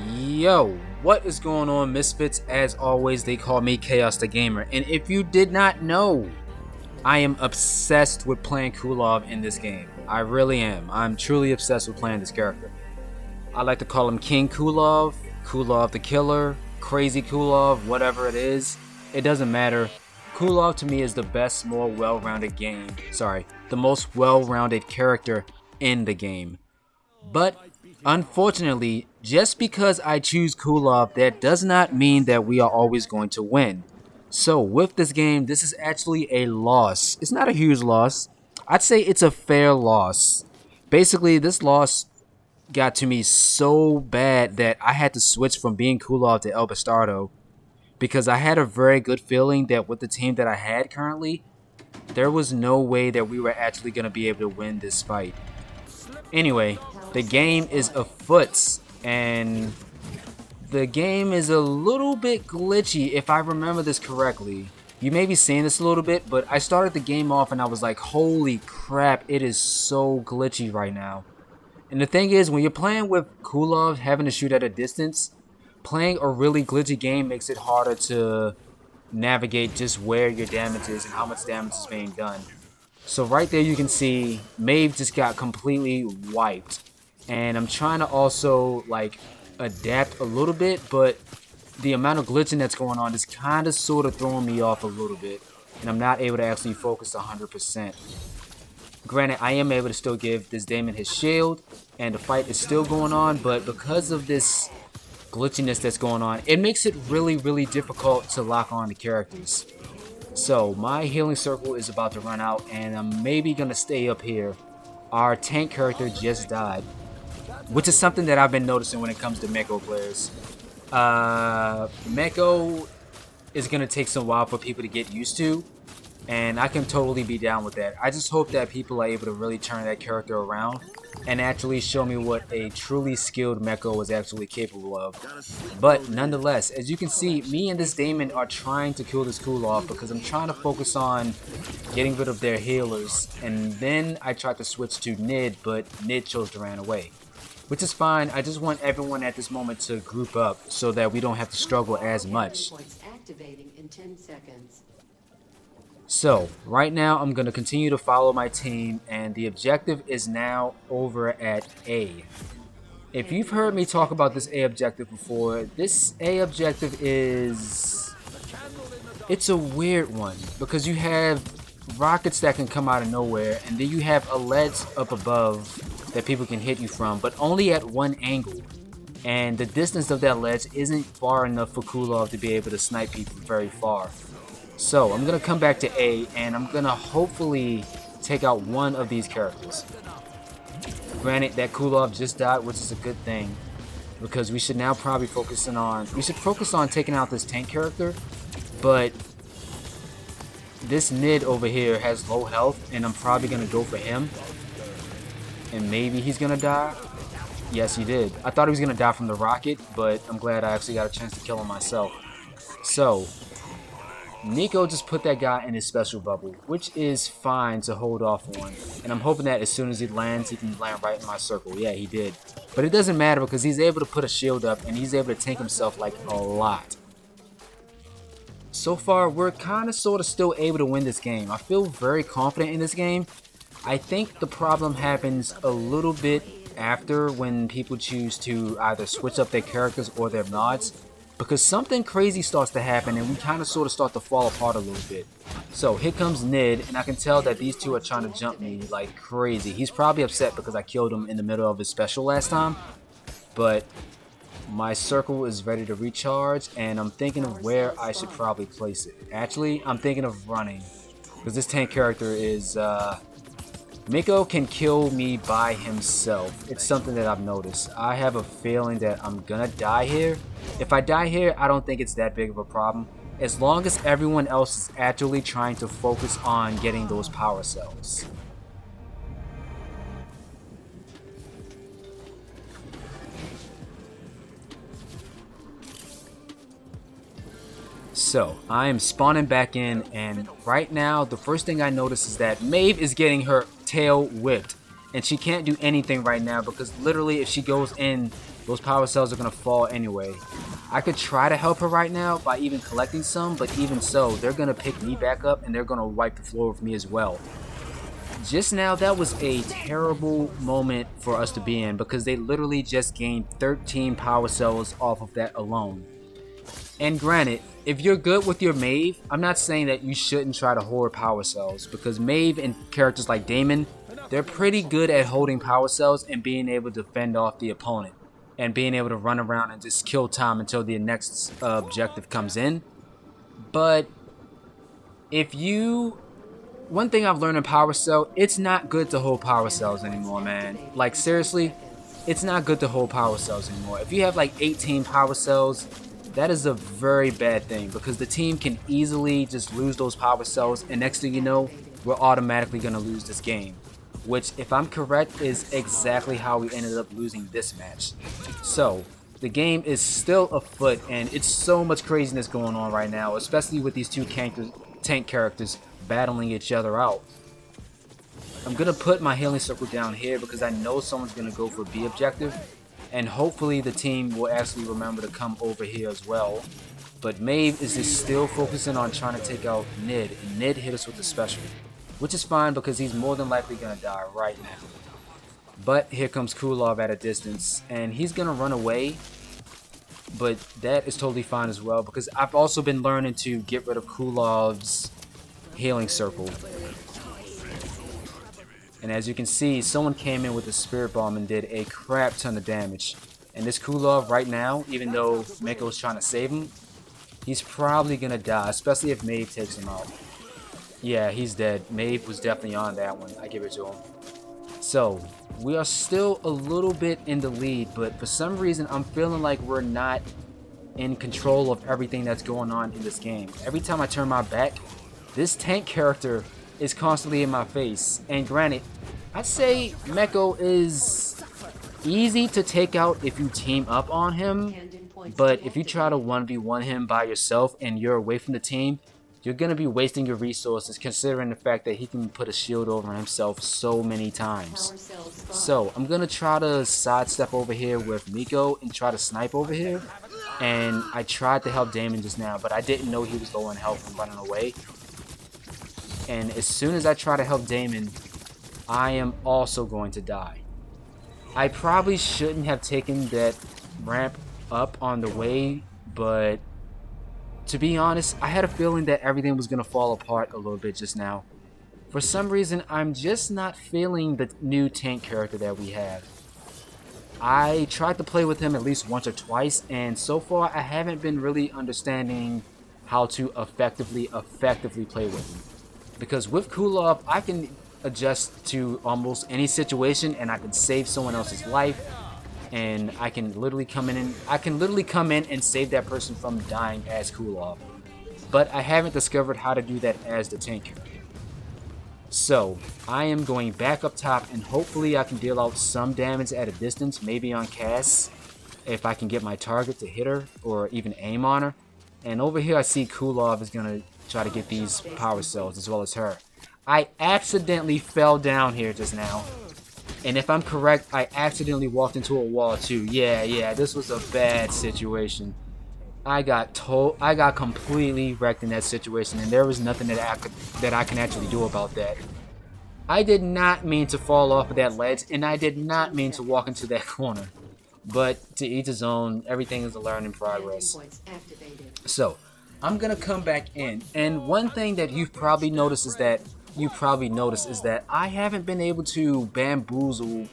Yo, what is going on, misfits? As always, they call me Chaos the Gamer, and if you did not know, I am obsessed with playing Kulev in this game. I really am. I'm truly obsessed with playing this character. I like to call him King Kulev, Kulev the Killer, Crazy Kulev, whatever it is. It doesn't matter. Kulev to me is the best, more well-rounded game. Sorry, the most well-rounded character in the game. But unfortunately, just because I choose Kulev, that does not mean that we are always going to win. So with this game, this is actually a loss. It's not a huge loss. I'd say it's a fair loss. Basically, this loss got to me so bad that I had to switch from being Kulev to El Bastardo because I had a very good feeling that with the team that I had currently, there was no way that we were actually going to be able to win this fight. Anyway, the game is afoot, and the game is a little bit glitchy if I remember this correctly. You may be seeing this a little bit, but I started the game off and I was like, holy crap, it is so glitchy right now. And the thing is, when you're playing with Kulev having to shoot at a distance, playing a really glitchy game makes it harder to navigate just where your damage is and how much damage is being done. So right there you can see Maeve just got completely wiped. And I'm trying to also like adapt a little bit, but the amount of glitching that's going on is kind of sort of throwing me off a little bit. And I'm not able to actually focus 100%. Granted, I am able to still give this Damon his shield, and the fight is still going on, but because of this glitchiness that's going on, it makes it really difficult to lock on the characters. So my healing circle is about to run out, and I'm maybe gonna stay up here. Our tank character just died, which is something that I've been noticing when it comes to Meko players. Meko is gonna take some while for people to get used to, and I can totally be down with that. I just hope that people are able to really turn that character around and actually show me what a truly skilled Meko is actually capable of. But nonetheless, as you can see, me and this Damon are trying to kill this Kulev because I'm trying to focus on getting rid of their healers, and then I tried to switch to Nid, but Nid chose to run away. Which is fine. I just want everyone at this moment to group up so that we don't have to struggle as much. So, right now I'm going to continue to follow my team, and the objective is now over at A. If you've heard me talk about this A objective before, this A objective is... it's a weird one, because you have rockets that can come out of nowhere, and then you have a ledge up above that people can hit you from, but only at one angle. And the distance of that ledge isn't far enough for Kulev to be able to snipe people very far. So I'm going to come back to A, and I'm going to hopefully take out one of these characters. Granted, that Kulev just died, which is a good thing, because we should now probably focus on taking out this tank character, but this Nid over here has low health, and I'm probably going to go for him, and maybe he's going to die. Yes, he did. I thought he was going to die from the rocket, but I'm glad I actually got a chance to kill him myself. So Nico just put that guy in his special bubble, which is fine to hold off on. And I'm hoping that as soon as he lands, he can land right in my circle. Yeah, he did. But it doesn't matter because he's able to put a shield up and he's able to tank himself like a lot. So far, we're kind of sort of still able to win this game. I feel very confident in this game. I think the problem happens a little bit after when people choose to either switch up their characters or their mods, because something crazy starts to happen and we kind of sort of start to fall apart a little bit. So here comes Nid, and I can tell that these two are trying to jump me like crazy. He's probably upset because I killed him in the middle of his special last time, but my circle is ready to recharge, and I'm thinking of where I should probably place it. Actually, I'm thinking of running, because this tank character is Miko can kill me by himself. It's something that I've noticed. I have a feeling that I'm gonna die here. If I die here, I don't think it's that big of a problem, as long as everyone else is actually trying to focus on getting those power cells. So, I am spawning back in, and right now, the first thing I notice is that Maeve is getting her tail whipped. and she can't do anything right now because literally if she goes in, those power cells are going to fall anyway. I could try to help her right now by even collecting some, but even so, they're going to pick me back up and they're going to wipe the floor with me as well. Just now, that was a terrible moment for us to be in because they literally just gained 13 power cells off of that alone. And granted, if you're good with your Maeve, I'm not saying that you shouldn't try to hoard power cells because Maeve and characters like Damon, they're pretty good at holding power cells and being able to fend off the opponent and being able to run around and just kill time until the next objective comes in. But if you... One thing I've learned in Power Cell, it's not good to hold Power Cells anymore, man. Like, seriously, it's not good to hold Power Cells anymore. If you have like 18 Power Cells, that is a very bad thing because the team can easily just lose those Power Cells, and next thing you know, we're automatically going to lose this game. Which, if I'm correct, is exactly how we ended up losing this match. So, the game is still afoot, and it's so much craziness going on right now, especially with these two tank characters battling each other out. I'm going to put my healing circle down here because I know someone's going to go for B objective, and hopefully the team will actually remember to come over here as well. But Maeve is just still focusing on trying to take out Nid, and Nid hit us with the special, which is fine because he's more than likely going to die right now. But here comes Kulev at a distance, and he's going to run away, but that is totally fine as well because I've also been learning to get rid of Kulev's healing circle. And as you can see, someone came in with a spirit bomb and did a crap ton of damage. And this Kulev right now, even though Miko's trying to save him, he's probably gonna die, especially if Maeve takes him out. Yeah, he's dead. Maeve was definitely on that one. I give it to him. So, we are still a little bit in the lead, but for some reason I'm feeling like we're not in control of everything that's going on in this game. Every time I turn my back, this tank character is constantly in my face. And granted, I'd say Meko is easy to take out if you team up on him. But if you try to 1v1 him by yourself and you're away from the team, you're going to be wasting your resources considering the fact that he can put a shield over himself so many times. So I'm going to try to sidestep over here with Miko and try to snipe over here. And I tried to help Damon just now, but I didn't know he was low on health and running away. And as soon as I try to help Damon, I am also going to die. I probably shouldn't have taken that ramp up on the way, but to be honest, I had a feeling that everything was going to fall apart a little bit just now. For some reason, I'm just not feeling the new tank character that we have. I tried to play with him at least once or twice, and so far I haven't been really understanding how to effectively play with him. Because with Kulev, I can adjust to almost any situation and I can save someone else's life. And I can literally come in and save that person from dying as Kulev. But I haven't discovered how to do that as the tank character. So, I am going back up top and hopefully I can deal out some damage at a distance, maybe on Cass, if I can get my target to hit her or even aim on her. And over here I see Kulev is going to try to get these power cells as well as her. I accidentally fell down here just now. And if I'm correct, I accidentally walked into a wall too. Yeah, this was a bad situation. I got completely wrecked in that situation, and there was nothing that I can actually do about that. I did not mean to fall off of that ledge, and I did not mean to walk into that corner. But to each his own, everything is a learning progress. So, I'm gonna come back in, and one thing that you've probably noticed is that I haven't been able to bamboozle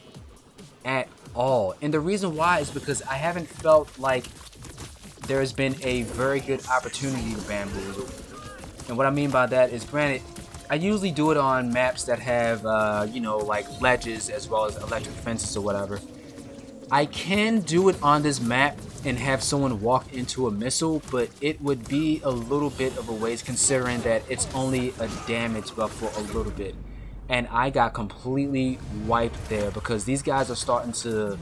at all. And the reason why is because I haven't felt like there has been a very good opportunity to bamboozle. And what I mean by that is, granted, I usually do it on maps that have, like ledges as well as electric fences or whatever. I can do it on this map and have someone walk into a missile, but it would be a little bit of a waste considering that it's only a damage buff for a little bit. And I got completely wiped there because these guys are starting to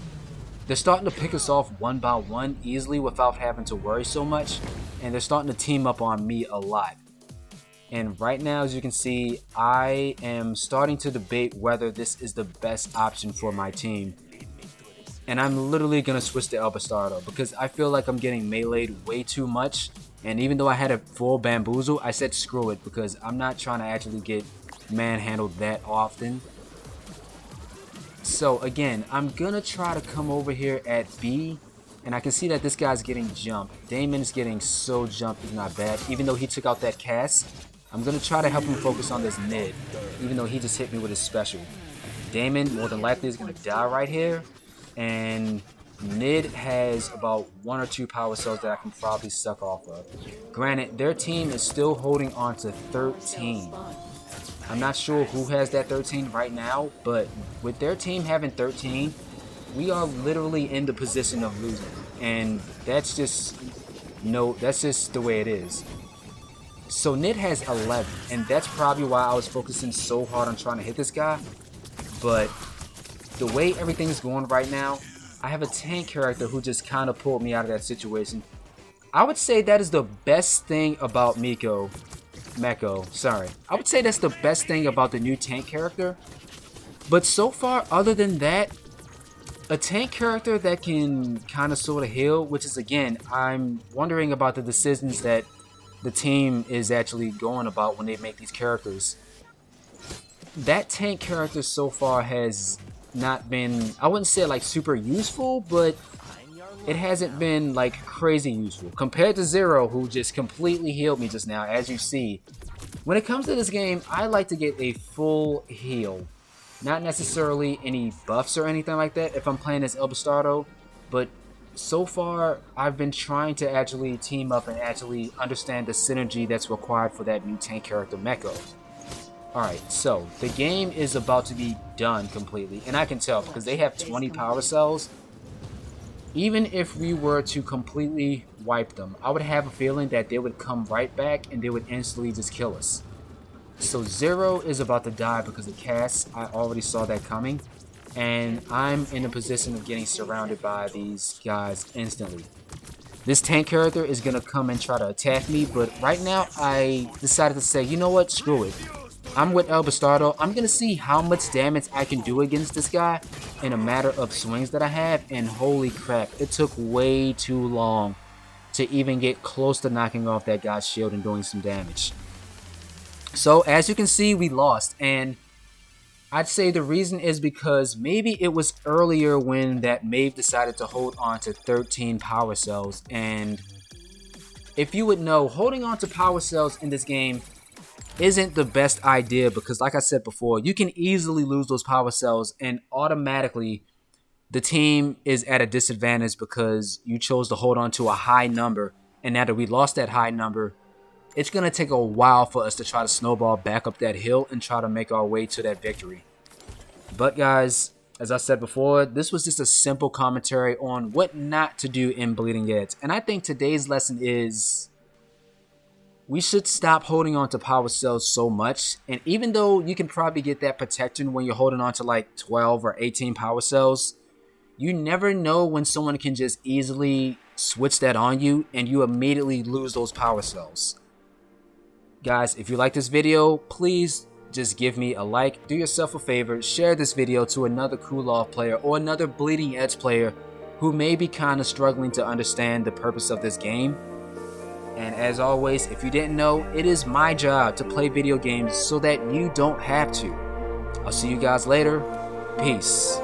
pick us off one by one easily without having to worry so much, and they're starting to team up on me a lot. And right now, as you can see, I am starting to debate whether this is the best option for my team. And I'm literally going to switch to El Bastardo because I feel like I'm getting meleeed way too much. And even though I had a full bamboozle, I said screw it because I'm not trying to actually get manhandled that often. So again, I'm going to try to come over here at B. And I can see that this guy's getting jumped. Damon's getting so jumped, it's not bad. Even though he took out that cast, I'm going to try to help him focus on this mid. Even though he just hit me with his special. Damon, more than likely, is going to die right here. And Nid has about 1 or 2 power cells that I can probably suck off of. Granted, their team is still holding on to 13. I'm not sure who has that 13 right now, but with their team having 13, we are literally in the position of losing. And that's just the way it is. So Nid has 11, and that's probably why I was focusing so hard on trying to hit this guy. But the way everything's going right now, I have a tank character who just kind of pulled me out of that situation. I would say that is the best thing about Meko. I would say that's the best thing about the new tank character. But so far, other than that, a tank character that can kind of sort of heal, which is, again, I'm wondering about the decisions that the team is actually going about when they make these characters. That tank character so far has not been, I wouldn't say like super useful, but it hasn't been like crazy useful compared to Zero, who just completely healed me just now. As you see, when it comes to this game, I like to get a full heal, not necessarily any buffs or anything like that if I'm playing as El Bastardo, but so far I've been trying to actually team up and actually understand the synergy that's required for that new tank character Meko. Alright, so the game is about to be done completely, and I can tell because they have 20 power cells. Even if we were to completely wipe them, I would have a feeling that they would come right back and they would instantly just kill us. So Zero is about to die because of cast. I already saw that coming, and I'm in a position of getting surrounded by these guys instantly. This tank character is going to come and try to attack me, but right now I decided to say, you know what, screw it. I'm with El Bastardo. I'm going to see how much damage I can do against this guy in a matter of swings that I have. And holy crap, it took way too long to even get close to knocking off that guy's shield and doing some damage. So as you can see, we lost. And I'd say the reason is because maybe it was earlier when that Maeve decided to hold on to 13 power cells. And if you would know, holding on to power cells in this game isn't the best idea because, like I said before, you can easily lose those power cells and automatically the team is at a disadvantage because you chose to hold on to a high number, and now that we lost that high number, it's going to take a while for us to try to snowball back up that hill and try to make our way to that victory. But guys, as I said before, this was just a simple commentary on what not to do in Bleeding Edge, and I think today's lesson is we should stop holding on to power cells so much. And even though you can probably get that protection when you're holding on to like 12 or 18 power cells, you never know when someone can just easily switch that on you and you immediately lose those power cells. Guys, if you like this video, please just give me a like. Do yourself a favor, share this video to another Kulev player or another Bleeding Edge player who may be kind of struggling to understand the purpose of this game. And as always, if you didn't know, it is my job to play video games so that you don't have to. I'll see you guys later. Peace.